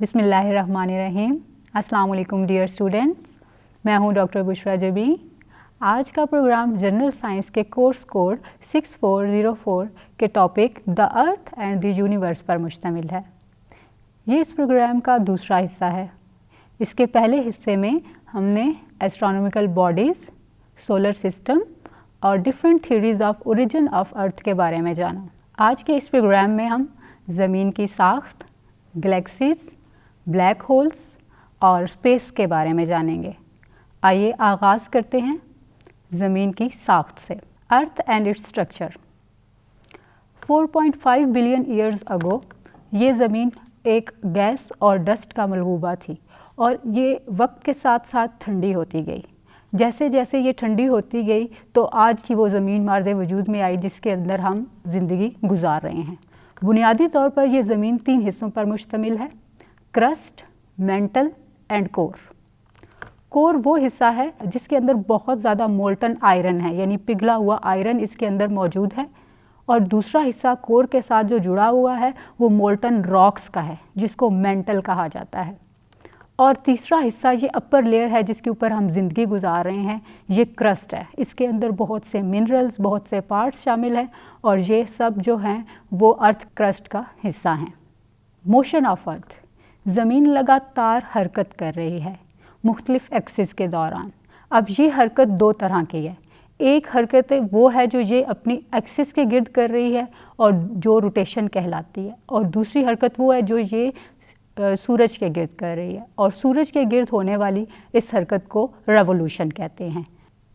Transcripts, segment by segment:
बिस्मिल्लाहिर्रहमानिर्रहीम। अस्सलाम वालेकुम डियर स्टूडेंट्स, मैं हूं डॉक्टर बुशरा जबी। आज का प्रोग्राम जनरल साइंस के कोर्स कोड 6404 के topic the earth and the universe पर मुश्तमिल है। ये इस प्रोग्राम का दूसरा हिस्सा है। इसके पहले हिस्से में हमने एस्ट्रोनॉमिकल बॉडीज़, सोलर सिस्टम और different theories of origin of earth के बारे में जाना। आज के इस प्रोग्राम में हम ज़मीन की साख्त, गैलेक्सीज, ब्लैक होल्स और स्पेस के बारे में जानेंगे। आइए आगाज़ करते हैं ज़मीन की साख्त से। Earth and its structure. 4.5 billion years ago ये ज़मीन एक गैस और डस्ट का मलबूबा थी और ये वक्त के साथ साथ ठंडी होती गई। जैसे जैसे ये ठंडी होती गई तो आज की वो ज़मीन मार्ज़ वजूद में आई जिसके अंदर हम ज़िंदगी गुजार रहे हैं। बुनियादी तौर पर यह ज़मीन 3 हिस्सों पर मुश्तमिल है: crust, mental and core. Core वो हिस्सा है जिसके अंदर बहुत ज़्यादा मोल्टन आयरन है, यानी पिघला हुआ आयरन इसके अंदर मौजूद है। और दूसरा हिस्सा कोर के साथ जो जुड़ा हुआ है वो मोल्टन रॉक्स का है जिसको मेंटल कहा जाता है। और तीसरा हिस्सा ये अपर लेयर है जिसके ऊपर हम ज़िंदगी गुजार रहे हैं, ये क्रस्ट है। इसके अंदर बहुत से मिनरल्स, बहुत से पार्ट्स शामिल हैं और ये सब जो हैं वो अर्थ क्रस्ट का हिस्सा हैं। Motion of earth. ज़मीन लगातार हरकत कर रही है मुख्तलिफ एक्सिस के दौरान। अब ये हरकत 2 तरह की है। एक हरकत वो है जो ये अपनी एक्सिस के गिर्द कर रही है और जो रोटेशन कहलाती है, और दूसरी हरकत वो है जो ये सूरज के गिर्द कर रही है, और सूरज के गिर्द होने वाली इस हरकत को रेवोल्यूशन कहते हैं।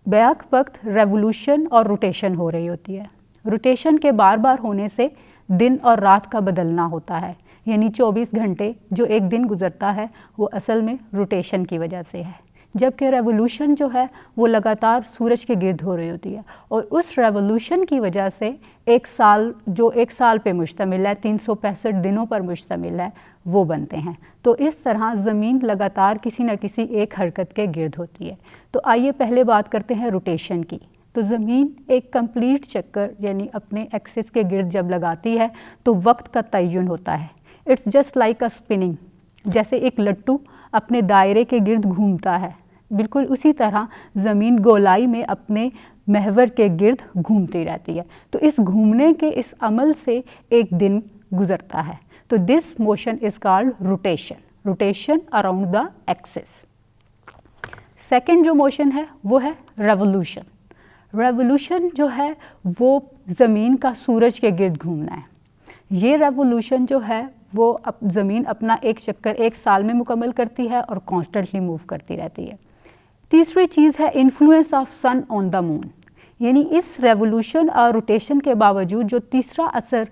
बैक वक्त रेवोल्यूशन और रोटेशन हो रही होती है। रोटेशन के बार बार होने से दिन और रात का बदलना होता है, यानी 24 घंटे जो एक दिन गुजरता है वो असल में रोटेशन की वजह से है, जबकि रेवोल्यूशन जो है वो लगातार सूरज के गिर्द हो रही होती है। और उस रेवोल्यूशन की वजह से एक साल जो एक साल पे मुश्तमिल है, 365 दिनों पर मुश्तमिल है, वो बनते हैं। तो इस तरह ज़मीन लगातार किसी न किसी एक हरकत के गिर्द होती है। तो आइए पहले बात करते हैं रोटेशन की। तो ज़मीन एक कंप्लीट चक्कर यानी अपने एक्सिस के गिर्द जब लगाती है तो वक्त का तयन होता है। It's just like a spinning. जैसे एक लट्टू अपने दायरे के गिर्द घूमता है, बिल्कुल उसी तरह ज़मीन गोलाई में अपने महवर के गिर्द घूमती रहती है। तो इस घूमने के इस अमल से एक दिन गुजरता है। तो this motion is called rotation, rotation around the axis. Second जो मोशन है वो है रेवोल्यूशन। रेवोल्यूशन जो है वो ज़मीन का सूरज के गिर्द घूमना है। ये रेवोल्यूशन जो है वो ज़मीन अपना एक चक्कर एक साल में मुकम्मल करती है और कॉन्स्टेंटली मूव करती रहती है। तीसरी चीज़ है influence of sun on the moon, यानी इस रेवोल्यूशन और रोटेशन के बावजूद जो तीसरा असर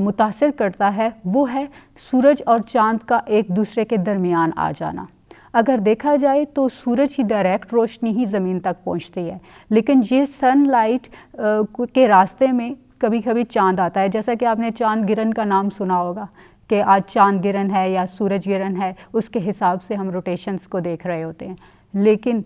मुतासिर करता है वो है सूरज और चाँद का एक दूसरे के दरमियान आ जाना। अगर देखा जाए तो सूरज की डायरेक्ट रोशनी ही ज़मीन तक पहुंचती है, लेकिन ये सनलाइट के रास्ते में कभी कभी चाँद आता है। जैसा कि आपने चाँद गिरन का नाम सुना होगा कि आज चाँद गिरन है या सूरज गिरन है, उसके हिसाब से हम रोटेशंस को देख रहे होते हैं। लेकिन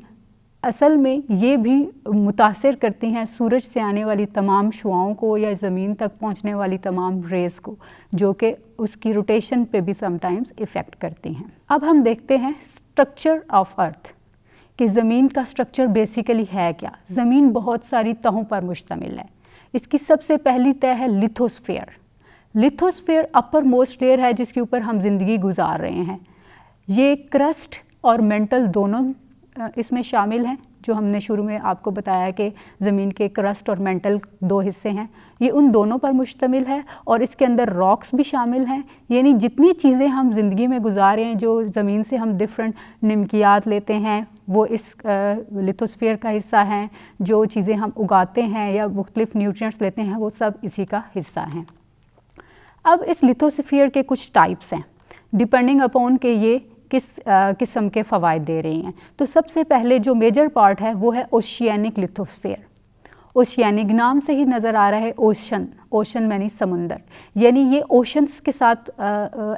असल में ये भी मुतासिर करती हैं सूरज से आने वाली तमाम शुआओं को या ज़मीन तक पहुंचने वाली तमाम रेज़ को, जो कि उसकी रोटेशन पे भी समटाइम्स इफ़ेक्ट करती हैं। अब हम देखते हैं स्ट्रक्चर ऑफ अर्थ कि ज़मीन का स्ट्रक्चर बेसिकली है क्या। ज़मीन बहुत सारी तहों पर मुश्तमिल है। इसकी सबसे पहली तह है lithosphere. Lithosphere upper most layer है जिसके ऊपर हम ज़िंदगी गुजार रहे हैं। ये क्रस्ट और मेंटल दोनों इसमें शामिल हैं। जो हमने शुरू में आपको बताया कि ज़मीन के क्रस्ट और मेंटल 2 हिस्से हैं, ये उन दोनों पर मुश्तमिल है और इसके अंदर रॉक्स भी शामिल हैं। यानी जितनी चीज़ें हम ज़िंदगी में गुजारे हैं, जो ज़मीन से हम डिफरेंट निमकियात लेते हैं, वो इस लिथोस्फीयर का हिस्सा हैं। जो चीज़ें हम उगाते हैं या मुख्तलिफ न्यूट्रिएंट्स लेते हैं वो सब इसी का हिस्सा हैं। अब इस लिथोस्फीयर के कुछ टाइप्स हैं डिपेंडिंग अपॉन के ये किस किस्म के फ़वाइद दे रही हैं। तो सबसे पहले जो मेजर पार्ट है वो है ओशियानिक लिथोस्फीयर। ओशियानिक नाम से ही नज़र आ रहा है ओशन, ओशन यानी समुंदर, यानी ये ओशंस के साथ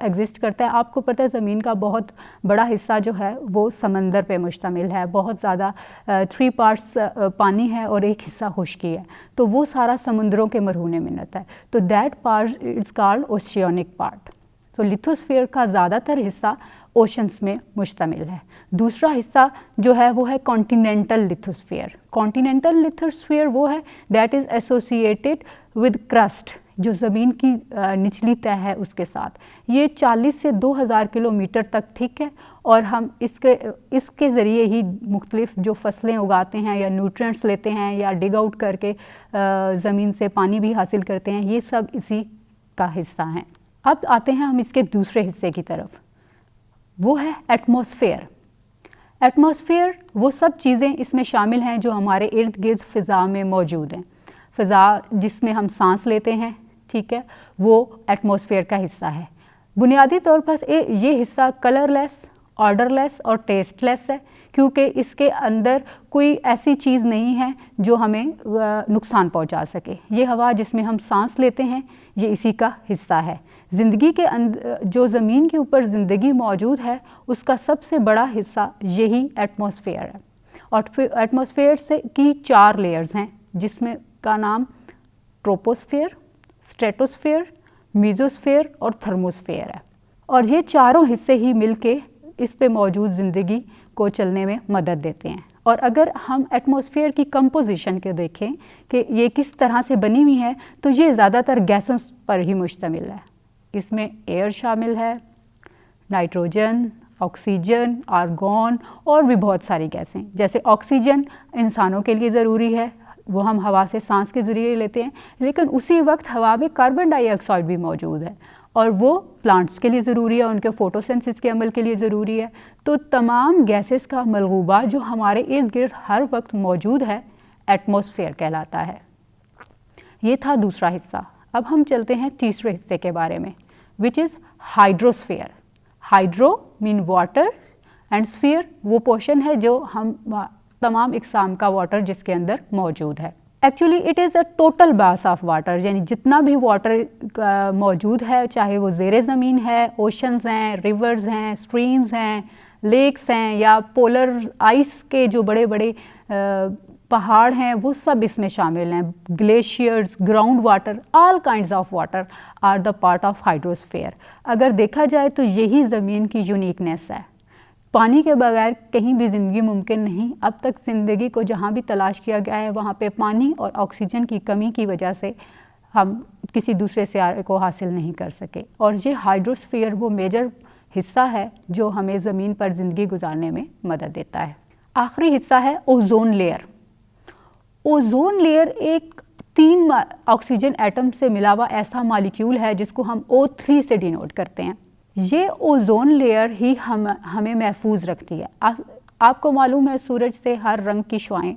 एग्जिस्ट करता है। आपको पता है ज़मीन का बहुत बड़ा हिस्सा जो है वो समंदर पे मुश्तमिल है। बहुत ज़्यादा 3 पार्ट्स पानी है और एक हिस्सा खुश्की है, तो वो सारा समुंदरों के मरहून मिन्नत है। तो that part is called oceanic part. तो लिथोस्फीयर का ज़्यादातर हिस्सा ओशंस में मुश्तमिल है। दूसरा हिस्सा जो है वो है कॉन्टिनेंटल लिथोस्फीयर। कॉन्टिनेंटल लिथोस्फीयर वो है that is associated with crust, जो ज़मीन की निचली तह है उसके साथ। ये 40 से 2000 किलोमीटर तक थिक है और हम इसके ज़रिए ही मुख्तलिफ जो फसलें उगाते हैं या न्यूट्रिएंट्स लेते हैं या डिग आउट करके ज़मीन से पानी भी हासिल करते हैं, ये सब इसी का हिस्सा हैं। अब आते हैं हम इसके दूसरे हिस्से की तरफ, वो है एटमॉस्फेयर। एटमॉस्फेयर वो सब चीज़ें इसमें शामिल हैं जो हमारे इर्द गिर्द फ़िज़ा में मौजूद हैं। फ़िज़ा जिसमें हम सांस लेते हैं, ठीक है, वो एटमॉस्फेयर का हिस्सा है। बुनियादी तौर पर ये हिस्सा कलरलेस, ऑर्डरलेस और टेस्टलेस है, क्योंकि इसके अंदर कोई ऐसी चीज़ नहीं है जो हमें नुकसान पहुंचा सके। ये हवा जिसमें हम सांस लेते हैं ये इसी का हिस्सा है। ज़िंदगी के अंदर जो ज़मीन के ऊपर ज़िंदगी मौजूद है उसका सबसे बड़ा हिस्सा यही एटमॉस्फेयर है। और एटमॉस्फेयर से की 4 लेयर्स हैं, जिसमें का नाम ट्रोपोस्फेयर, स्ट्रेटोस्फेयर, मीज़ोस्फेयर और थर्मोस्फेयर है। और ये चारों हिस्से ही मिलके इस पे मौजूद ज़िंदगी को चलने में मदद देते हैं। और अगर हम एटमॉस्फेयर की कंपोजिशन के देखें कि ये किस तरह से बनी हुई है, तो ये ज़्यादातर गैसों पर ही मुश्तमिल है। इसमें एयर शामिल है, नाइट्रोजन, ऑक्सीजन, आर्गॉन और भी बहुत सारी गैसें। जैसे ऑक्सीजन इंसानों के लिए ज़रूरी है, वो हम हवा से सांस के ज़रिए लेते हैं, लेकिन उसी वक्त हवा में कार्बन डाइऑक्साइड भी मौजूद है और वो प्लांट्स के लिए ज़रूरी है, उनके फोटोसिंथेसिस के अमल के लिए ज़रूरी है। तो तमाम गैसेस का मलगूबा जो हमारे इर्द गिर्द हर वक्त मौजूद है, एटमॉस्फेयर कहलाता है। ये था दूसरा हिस्सा। अब हम चलते हैं तीसरे हिस्से के बारे में, which is hydrosphere. Hydro mean water and sphere वो पोर्शन है जो हम तमाम इकसाम का वाटर जिसके अंदर मौजूद है। Actually it is a total mass of water, यानी जितना भी वाटर मौजूद है, चाहे वो ज़ेरे ज़मीन है, ओशंस हैं, रिवर्स हैं, स्ट्रीम्स हैं, लेक्स हैं या पोलर आइस के जो बड़े बड़े पहाड़ हैं, वो सब इसमें शामिल हैं। Glaciers, ground water, all kinds of water are the part of hydrosphere. अगर देखा जाए तो यही ज़मीन की यूनिकनेस है। पानी के बगैर कहीं भी ज़िंदगी मुमकिन नहीं। अब तक ज़िंदगी को जहाँ भी तलाश किया गया है वहाँ पे पानी और ऑक्सीजन की कमी की वजह से हम किसी दूसरे सियारे को हासिल नहीं कर सके। और ये हाइड्रोस्फीयर वो मेजर हिस्सा है जो हमें ज़मीन पर ज़िंदगी गुजारने में मदद देता है। आखिरी हिस्सा है ओजोन लेयर। ओजोन लेयर एक 3 ऑक्सीजन एटम से मिला हुआ ऐसा मॉलिक्यूल है जिसको हम O3 से डिनोट करते हैं। ये ओजोन लेयर ही हमें महफूज रखती है। आपको मालूम है सूरज से हर रंग की शुआएं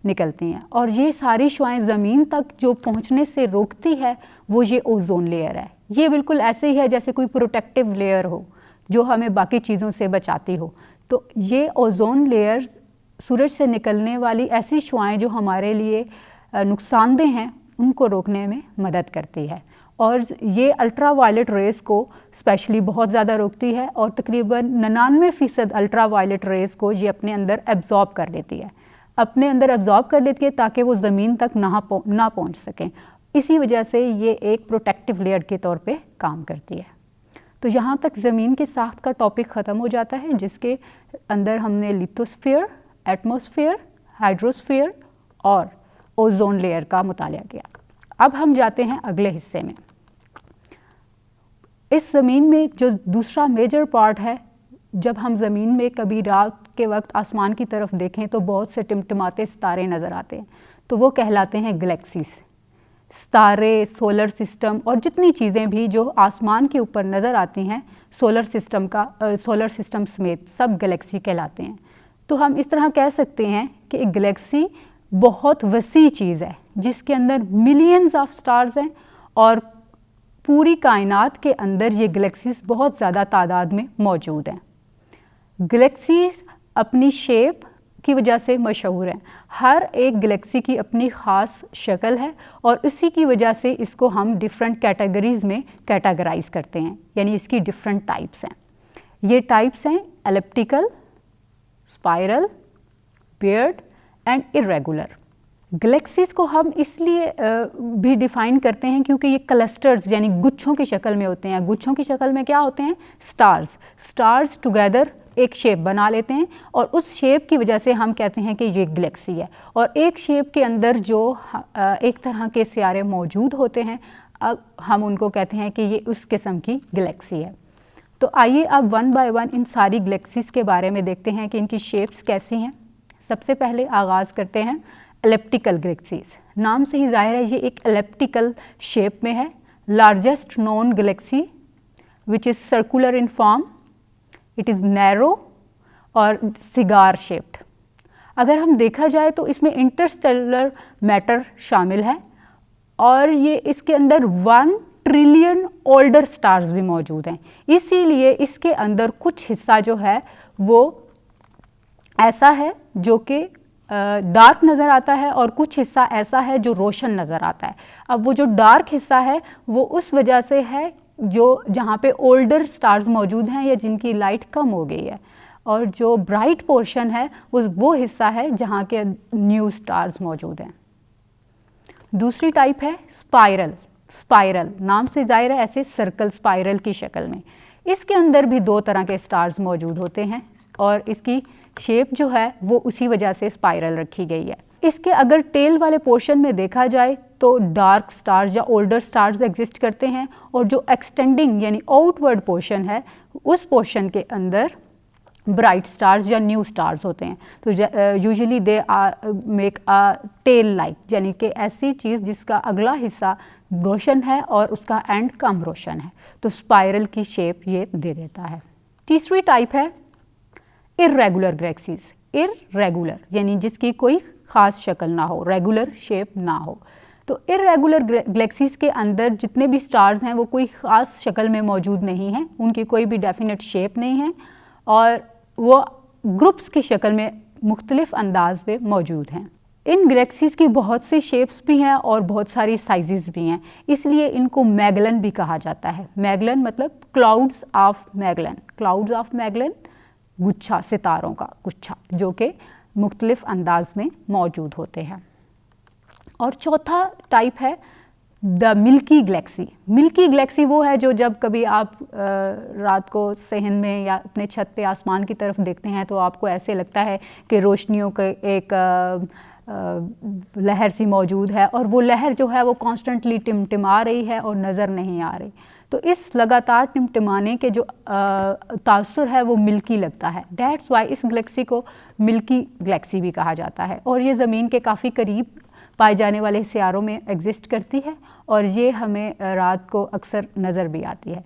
निकलती हैं और ये सारी शुआएं ज़मीन तक जो पहुंचने से रोकती है वो ये ओजोन लेयर है। ये बिल्कुल ऐसे ही है जैसे कोई प्रोटेक्टिव लेयर हो जो हमें बाकी चीज़ों से बचाती हो। तो ये ओजोन लेयर सूरज से निकलने वाली ऐसी शुआएं जो हमारे लिए नुकसानदेह हैं उनको रोकने में मदद करती है। और ये अल्ट्रा वायलेट रेज़ को स्पेशली बहुत ज़्यादा रोकती है और तकरीबन 99% अल्ट्रा वायलेट रेज़ को ये अपने अंदर एब्जॉर्ब कर लेती है, अपने अंदर एब्जॉर्ब कर लेती है ताकि वो ज़मीन तक ना पहुंच सकें। इसी वजह से ये एक प्रोटेक्टिव लेयर के तौर पे काम करती है। तो यहाँ तक ज़मीन के साख्त का टॉपिक ख़त्म हो जाता है, जिसके अंदर हमने लिथोस्फीयर, एटमॉस्फेयर, हाइड्रोस्फीयर और ओजोन लेयर का मुतालिया किया। अब हम जाते हैं अगले हिस्से में। इस ज़मीन में जो दूसरा मेजर पार्ट है, जब हम ज़मीन में कभी रात के वक्त आसमान की तरफ देखें तो बहुत से टिमटिमाते सितारे नज़र आते हैं, तो वो कहलाते हैं गैलेक्सीज। सितारे, सोलर सिस्टम और जितनी चीज़ें भी जो आसमान के ऊपर नज़र आती हैं सोलर सिस्टम समेत सब गैलेक्सी कहलाते हैं। तो हम इस तरह कह सकते हैं कि एक गैलेक्सी बहुत वसी चीज़ है जिसके अंदर मिलियंस ऑफ स्टार्स हैं और पूरी कायनात के अंदर ये गैलेक्सीज बहुत ज़्यादा तादाद में मौजूद हैं। गैलेक्सीज अपनी शेप की वजह से मशहूर हैं। हर एक गैलेक्सी की अपनी ख़ास शक्ल है और इसी की वजह से इसको हम डिफरेंट कैटेगरीज़ में कैटेगराइज करते हैं, यानी इसकी डिफरेंट टाइप्स हैं। ये टाइप्स हैं elliptical, spiral, beard and irregular. Galaxies को हम इसलिए भी डिफ़ाइन करते हैं क्योंकि ये क्लस्टर्स यानी गुच्छों की शक्ल में होते हैं। गुच्छों की शक्ल में क्या होते हैं? स्टार्स टुगेदर एक शेप बना लेते हैं और उस शेप की वजह से हम कहते हैं कि ये गैलेक्सी है। और एक शेप के अंदर जो एक तरह के सियारे मौजूद होते हैं, अब हम उनको कहते हैं कि ये उस किस्म की गैलेक्सी है। तो आइए अब वन बाय वन इन सारी गैलेक्सीज के बारे में देखते हैं कि इनकी शेप्स कैसी हैं। सबसे पहले आगाज़ करते हैं एलिप्टिकल गैलेक्सीज। नाम से ही जाहिर है ये एक एलिप्टिकल शेप में है। Largest known Galaxy which is circular in form, it is narrow और सिगार शेप्ड। अगर हम देखा जाए तो इसमें इंटरस्टेलर मैटर शामिल है और ये इसके अंदर 1 ट्रिलियन ओल्डर स्टार्स भी मौजूद हैं। इसीलिए इसके अंदर कुछ हिस्सा जो है वो ऐसा है जो कि डार्क नज़र आता है और कुछ हिस्सा ऐसा है जो रोशन नज़र आता है। अब वो जो डार्क हिस्सा है वो उस वजह से है जो जहाँ पे ओल्डर स्टार्स मौजूद हैं या जिनकी लाइट कम हो गई है, और जो ब्राइट पोर्शन है वो हिस्सा है जहाँ के न्यू स्टार्स मौजूद हैं। दूसरी टाइप है स्पाइरल। नाम से जाहिर है ऐसे सर्कल स्पाइरल की शक्ल में। इसके अंदर भी 2 तरह के स्टार्स मौजूद होते हैं और इसकी शेप जो है वो उसी वजह से स्पाइरल रखी गई है। इसके अगर टेल वाले पोर्शन में देखा जाए तो डार्क स्टार्स या ओल्डर स्टार्स एग्जिस्ट करते हैं और जो एक्सटेंडिंग यानी आउटवर्ड पोर्शन है उस पोर्शन के अंदर ब्राइट स्टार्स या न्यू स्टार्स होते हैं। तो usually they make a tail like, यानी कि ऐसी चीज़ जिसका अगला हिस्सा रोशन है और उसका एंड कम रोशन है। तो स्पाइरल की शेप ये दे देता है। तीसरी टाइप है इर्रेगुलर गैलेक्सीज। इर्रेगुलर यानी जिसकी कोई ख़ास शक्ल ना हो, रेगुलर शेप ना हो। तो इर्रेगुलर गैलेक्सीज के अंदर जितने भी स्टार्स हैं वो कोई ख़ास शक्ल में मौजूद नहीं हैं, उनकी कोई भी डेफिनेट शेप नहीं है और वो ग्रुप्स की शक्ल में मुख्तलिफ अंदाज में मौजूद हैं। इन गैलेक्सीज की बहुत सी शेप्स भी हैं और बहुत सारी साइजेस भी हैं, इसलिए इनको मैगलन भी कहा जाता है। मैगलन मतलब क्लाउड्स ऑफ मैगलन, गुच्छा, सितारों का गुच्छा, जो कि मुख्तलिफ अंदाज में मौजूद होते हैं। और चौथा टाइप है the milky Galaxy. Milky Galaxy वो है जो जब कभी आप रात को सहन में या अपने छत पे आसमान की तरफ देखते हैं तो आपको ऐसे लगता है कि रोशनियों के एक लहर सी मौजूद है और वो लहर जो है वो कॉन्स्टेंटली टिमटिमा रही है और नज़र नहीं आ रही। तो इस लगातार टिमटिमाने के जो तासुर है वो मिल्की लगता है। डैट्स वाई इस गैलेक्सी को मिल्की गैलेक्सी भी कहा जाता है और ये ज़मीन के काफ़ी करीब पाए जाने वाले सियारों में एग्जिस्ट करती है और ये हमें रात को अक्सर नज़र भी आती है।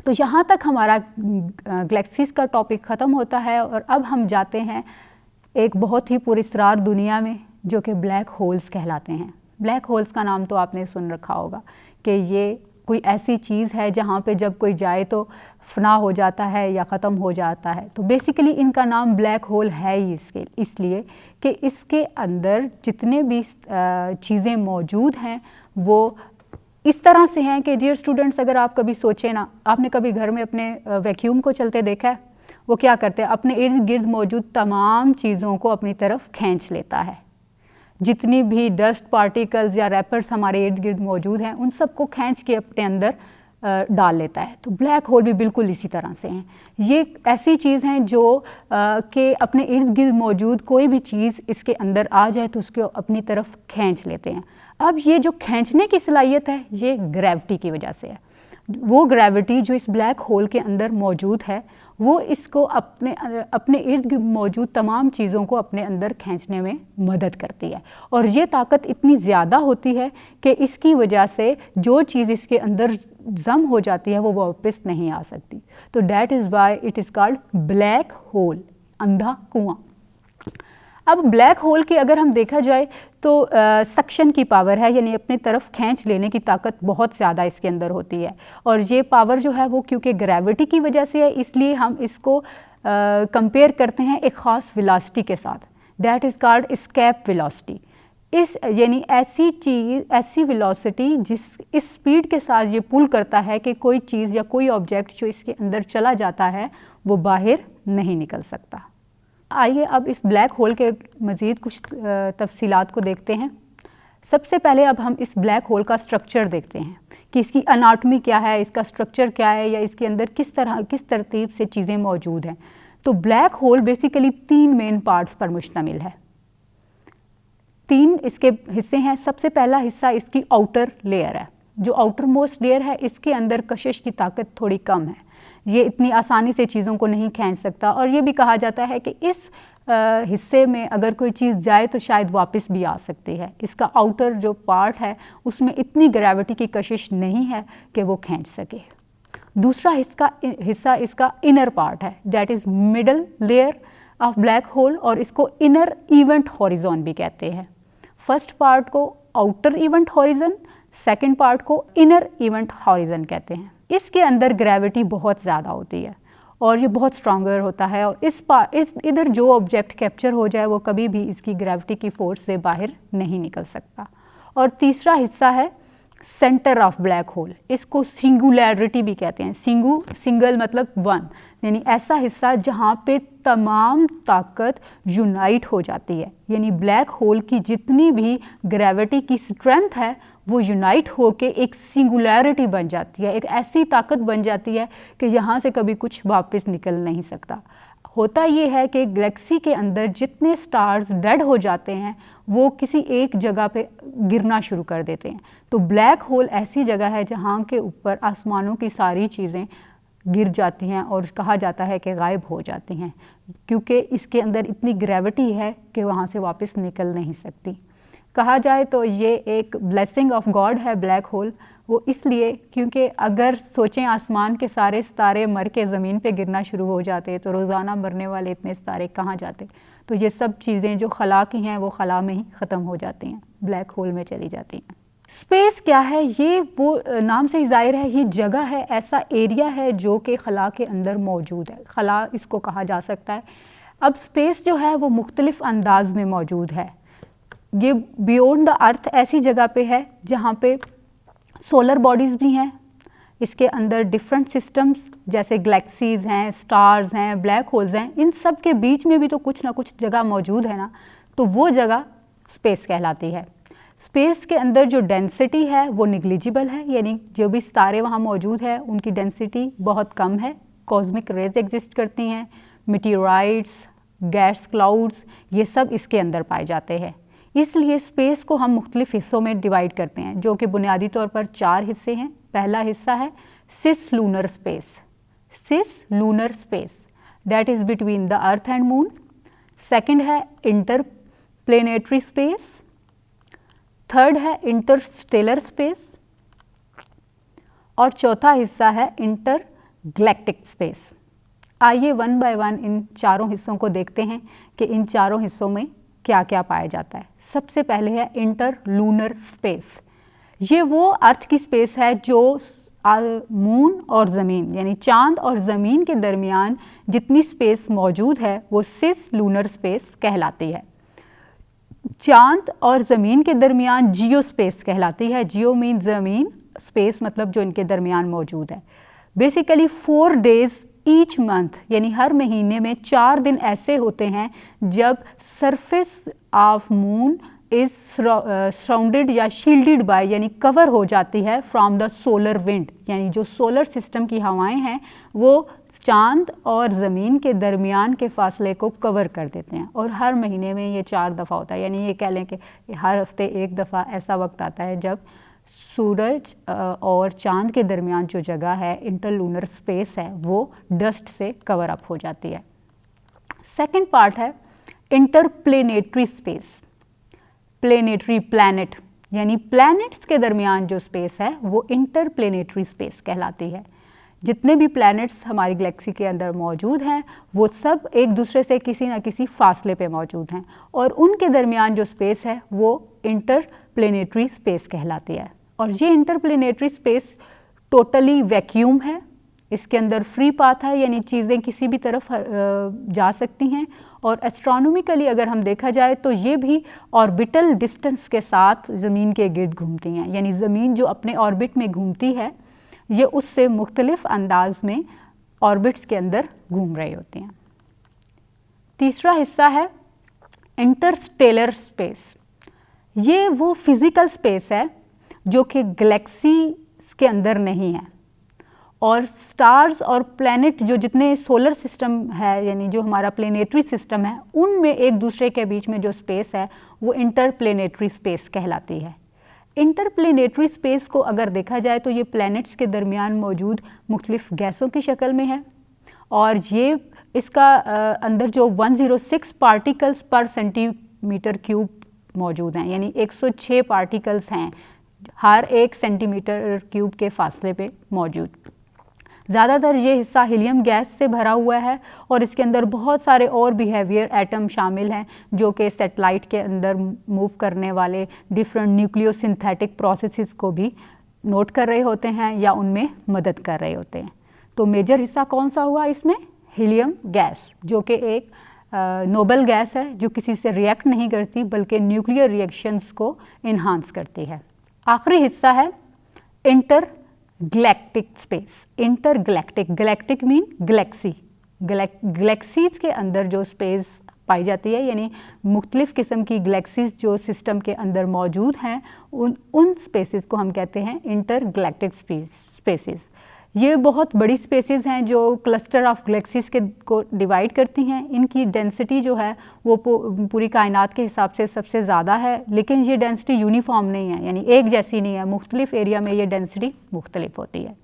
तो यहाँ तक हमारा गैलेक्सीज़ का टॉपिक ख़त्म होता है और अब हम जाते हैं एक बहुत ही पुरस्रार दुनिया में जो कि ब्लैक होल्स कहलाते हैं। ब्लैक होल्स का नाम तो आपने सुन रखा होगा कि ये कोई ऐसी चीज़ है जहाँ पे जब कोई जाए तो फना हो जाता है या ख़त्म हो जाता है। तो बेसिकली इनका नाम ब्लैक होल है ही इसलिए कि इसके अंदर जितने भी चीज़ें मौजूद हैं वो इस तरह से हैं कि डियर स्टूडेंट्स, अगर आप कभी सोचें ना, आपने कभी घर में अपने वैक्यूम को चलते देखा है? वो क्या करते हैं, अपने इर्द गिर्द मौजूद तमाम चीज़ों को अपनी तरफ खींच लेता है। जितनी भी डस्ट पार्टिकल्स या रैपर्स हमारे इर्द गिर्द मौजूद हैं उन सबको खींच के अपने अंदर डाल लेता है। तो ब्लैक होल भी बिल्कुल इसी तरह से हैं। ये ऐसी चीज़ हैं जो कि अपने इर्द गिर्द मौजूद कोई भी चीज़ इसके अंदर आ जाए तो उसको अपनी तरफ खींच लेते हैं। अब ये जो खींचने की सलाहियत है ये ग्रेविटी की वजह से है। वो ग्रेविटी जो इस ब्लैक होल के अंदर मौजूद है वो इसको अपने इर्द गिर्द मौजूद तमाम चीज़ों को अपने अंदर खींचने में मदद करती है और ये ताकत इतनी ज़्यादा होती है कि इसकी वजह से जो चीज़ इसके अंदर जम हो जाती है वो वापस नहीं आ सकती। तो that is why it is called black hole, अंधा कुआं। अब ब्लैक होल की अगर हम देखा जाए तो सक्शन की पावर है, यानी अपनी तरफ खींच लेने की ताकत बहुत ज़्यादा इसके अंदर होती है और ये पावर जो है वो क्योंकि ग्रेविटी की वजह से है इसलिए हम इसको कंपेयर करते हैं एक ख़ास वेलोसिटी के साथ। That is called escape velocity. इस यानी ऐसी चीज़, ऐसी वेलोसिटी जिस इस स्पीड के साथ ये पुल करता है कि कोई चीज़ या कोई ऑब्जेक्ट जो इसके अंदर चला जाता है वो बाहर नहीं निकल सकता। आइए अब इस ब्लैक होल के मज़ीद कुछ तफसीलात को देखते हैं। सबसे पहले अब हम इस ब्लैक होल का स्ट्रक्चर देखते हैं कि इसकी अनाटमी क्या है, इसका स्ट्रक्चर क्या है, या इसके अंदर किस तरतीब से चीज़ें मौजूद हैं। तो black hole basically 3 main parts पर मुश्तमिल है। 3 इसके हिस्से हैं। सबसे पहला हिस्सा इसकी आउटर लेयर है। जो आउटर मोस्ट लेयर है, इसके अंदर कशिश की ताकत थोड़ी कम है, ये इतनी आसानी से चीज़ों को नहीं खींच सकता, और ये भी कहा जाता है कि इस हिस्से में अगर कोई चीज़ जाए तो शायद वापस भी आ सकती है। इसका आउटर जो पार्ट है उसमें इतनी ग्रेविटी की कशिश नहीं है कि वो खींच सके। दूसरा हिस्सा इसका इनर पार्ट है, that is middle layer of black hole, और इसको इनर इवेंट हॉरिजॉन भी कहते हैं। फर्स्ट पार्ट को outer event horizon, second part को इनर इवेंट हॉरिजन कहते हैं। इसके अंदर ग्रेविटी बहुत ज़्यादा होती है और ये बहुत स्ट्रॉन्गर होता है, और इधर जो ऑब्जेक्ट कैप्चर हो जाए वो कभी भी इसकी ग्रेविटी की फोर्स से बाहर नहीं निकल सकता। और तीसरा हिस्सा है सेंटर ऑफ ब्लैक होल, इसको सिंगुलैरिटी भी कहते हैं। सिंगल मतलब वन, यानी ऐसा हिस्सा जहाँ पे तमाम ताकत यूनाइट हो जाती है, यानी ब्लैक होल की जितनी भी ग्रेविटी की स्ट्रेंथ है वो यूनाइट होके एक सिंगुलैरिटी बन जाती है, एक ऐसी ताकत बन जाती है कि यहाँ से कभी कुछ वापस निकल नहीं सकता। होता ये है कि गैलेक्सी के अंदर जितने स्टार्स डेड हो जाते हैं वो किसी एक जगह पे गिरना शुरू कर देते हैं। तो ब्लैक होल ऐसी जगह है जहाँ के ऊपर आसमानों की सारी चीज़ें गिर जाती हैं और कहा जाता है कि गायब हो जाती हैं, क्योंकि इसके अंदर इतनी ग्रेविटी है कि वहाँ से वापस निकल नहीं सकती। कहा जाए तो ये एक ब्लेसिंग ऑफ गॉड है ब्लैक होल, वो इसलिए क्योंकि अगर सोचें आसमान के सारे सितारे मर के ज़मीन पे गिरना शुरू हो जाते तो रोज़ाना मरने वाले इतने सितारे कहाँ जाते। तो ये सब चीज़ें जो खला की हैं वो खला में ही ख़त्म हो जाती हैं, ब्लैक होल में चली जाती हैं। स्पेस क्या है? ये वो नाम से ही ज़ाहिर है, ये जगह है, ऐसा एरिया है जो कि खला के अंदर मौजूद है, खला इसको कहा जा सकता है। अब स्पेस जो है वो मुख्तलिफ़ अंदाज में मौजूद है। ये बियॉन्ड द अर्थ ऐसी जगह पे है जहाँ पे सोलर बॉडीज़ भी हैं, इसके अंदर डिफरेंट सिस्टम्स जैसे गैलेक्सीज़ हैं, स्टार्स हैं, ब्लैक होल्स हैं, इन सब के बीच में भी तो कुछ ना कुछ जगह मौजूद है ना, तो वो जगह स्पेस कहलाती है। स्पेस के अंदर जो डेंसिटी है वो निग्लिजिबल है, यानी जो भी सितारे वहाँ मौजूद है उनकी डेंसिटी बहुत कम है। कॉस्मिक रेज एग्जिस्ट करती हैं, मीटियोराइट्स, गैस क्लाउड्स, ये सब इसके अंदर पाए जाते हैं। इसलिए स्पेस को हम मुख्तलिफ हिस्सों में डिवाइड करते हैं, जो कि बुनियादी तौर पर 4 हिस्से हैं। पहला हिस्सा है cis lunar space, cis lunar space that is between the earth and moon. Second है इंटर प्लेनेटरी स्पेस, थर्ड है इंटरस्टेलर स्पेस, और चौथा हिस्सा है इंटर गैलेक्टिक स्पेस। आइए वन बाय वन इन चारों हिस्सों को देखते हैं कि इन चारों हिस्सों में क्या क्या पाया जाता है। सबसे पहले है इंटर लूनर स्पेस। ये वो अर्थ की स्पेस है जो मून और ज़मीन यानी चांद और ज़मीन के दरमियान जितनी स्पेस मौजूद है वो सिस लूनर स्पेस कहलाती है। चांद और ज़मीन के दरमियान जियो स्पेस कहलाती है। जियो मीन ज़मीन, स्पेस मतलब जो इनके दरमियान मौजूद है। बेसिकली 4 डेज़ ईच मंथ, यानी हर महीने में 4 दिन ऐसे होते हैं जब surface of moon is surrounded या शील्डेड बाय, यानी कवर हो जाती है फ्रॉम द सोलर विंड, यानी जो सोलर सिस्टम की हवाएं हैं वो चांद और ज़मीन के दरमियान के फासले को कवर कर देते हैं। और हर महीने में ये 4 दफ़ा होता है, यानी ये कह लें कि हर हफ्ते एक दफ़ा ऐसा वक्त आता है जब सूरज और चांद के दरमियान जो जगह है इंटरलूनर स्पेस है वो डस्ट से कवर अप हो जाती है। सेकंड पार्ट है इंटरप्लेनेटरी स्पेस। प्लेनेटरी प्लैनेट यानी प्लैनेट्स के दरमियान जो स्पेस है वो इंटरप्लेनेटरी स्पेस कहलाती है। जितने भी प्लैनेट्स हमारी गैलेक्सी के अंदर मौजूद हैं वो सब एक दूसरे से किसी न किसी फासले पे मौजूद हैं, और उनके दरमियान जो स्पेस है वो इंटरप्लेनेटरी स्पेस कहलाती है। और ये इंटरप्लेनेटरी स्पेस टोटली वैक्यूम है, इसके अंदर फ्री पाथ है, यानी चीज़ें किसी भी तरफ जा सकती हैं। और एस्ट्रोनॉमिकली अगर हम देखा जाए तो ये भी ऑर्बिटल डिस्टेंस के साथ ज़मीन के गिर्द घूमती हैं, यानी ज़मीन जो अपने ऑर्बिट में घूमती है ये उससे मुख्तलिफ अंदाज में ऑर्बिट्स के अंदर घूम रही होती हैं। तीसरा हिस्सा है इंटरस्टेलर स्पेस। ये वो फिज़िकल स्पेस है जो कि गैलेक्सी के अंदर नहीं है, और स्टार्स और प्लैनेट जो जितने सोलर सिस्टम है, यानी जो हमारा प्लेनेटरी सिस्टम है, उनमें एक दूसरे के बीच में जो स्पेस है वो इंटरप्लेनेटरी स्पेस कहलाती है। इंटरप्लेनेटरी स्पेस को अगर देखा जाए तो ये प्लैनेट्स के दरमियान मौजूद मुख्तलिफ गैसों की शक्ल में है, और ये इसका अंदर जो 106 पार्टिकल्स पर सेंटीमीटर क्यूब मौजूद हैं, यानी 106 पार्टिकल्स हैं हर 1 सेंटीमीटर क्यूब के फासले पे मौजूद। ज़्यादातर ये हिस्सा हीलियम गैस से भरा हुआ है, और इसके अंदर बहुत सारे और बिहेवियर एटम शामिल हैं जो कि सैटेलाइट के अंदर मूव करने वाले डिफरेंट न्यूक्लियोसिंथेटिक प्रोसेसेस को भी नोट कर रहे होते हैं या उनमें मदद कर रहे होते हैं। तो मेजर हिस्सा कौन सा हुआ इसमें? हीलियम गैस, जो कि एक नोबल गैस है जो किसी से रिएक्ट नहीं करती बल्कि न्यूक्लियर रिएक्शंस को इन्हांस करती है। आखिरी हिस्सा है intergalactic space. Intergalactic, galactic mean Galaxy, galaxies के अंदर जो स्पेस पाई जाती है, यानी मुख्तलिफ़ किस्म की गैलेक्सीज जो सिस्टम के अंदर मौजूद हैं, उन स्पेसेस को हम कहते हैं इंटरगैलेक्टिक स्पेसेस। ये बहुत बड़ी स्पेसेस हैं जो क्लस्टर ऑफ गैलेक्सीज के को डिवाइड करती हैं। इनकी डेंसिटी जो है वो पूरी कायनात के हिसाब से सबसे ज़्यादा है, लेकिन ये डेंसिटी यूनिफॉर्म नहीं है, यानी एक जैसी नहीं है, मुख्तलिफ एरिया में ये डेंसिटी मुख्तलिफ होती है।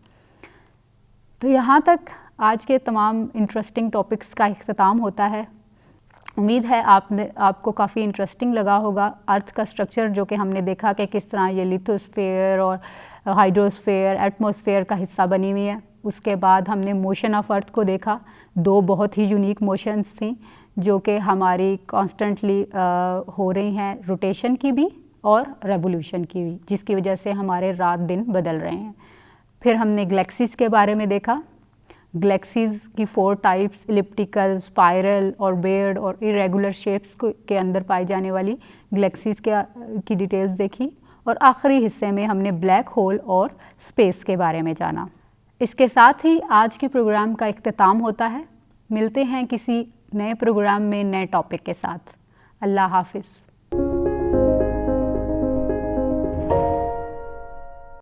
तो यहाँ तक आज के तमाम इंटरेस्टिंग टॉपिक्स का इख्तिताम होता है। उम्मीद है आपको काफ़ी इंटरेस्टिंग लगा होगा। अर्थ का स्ट्रक्चर जो कि हमने देखा कि किस तरह ये लिथोस्फेयर और हाइड्रोस्फेयर, एटमॉस्फेयर का हिस्सा बनी हुई है। उसके बाद हमने मोशन ऑफ अर्थ को देखा। 2 बहुत ही यूनिक मोशंस थी जो कि हमारी कॉन्स्टेंटली हो रही हैं, रोटेशन की भी और रेवोल्यूशन की भी, जिसकी वजह से हमारे रात दिन बदल रहे हैं। फिर हमने गैलेक्सीज़ के बारे में देखा। गैलेक्सीज़ की 4 टाइप्स, इलिप्टिकल, स्पाइरल, ऑर्बिट और इरेगुलर शेप्स के अंदर पाई जाने वाली गैलेक्सीज़ की डिटेल्स देखी। और आखिरी हिस्से में हमने ब्लैक होल और स्पेस के बारे में जाना। इसके साथ ही आज के प्रोग्राम का इख्तिताम होता है। मिलते हैं किसी नए प्रोग्राम में नए टॉपिक के साथ। अल्लाह हाफ़िज़।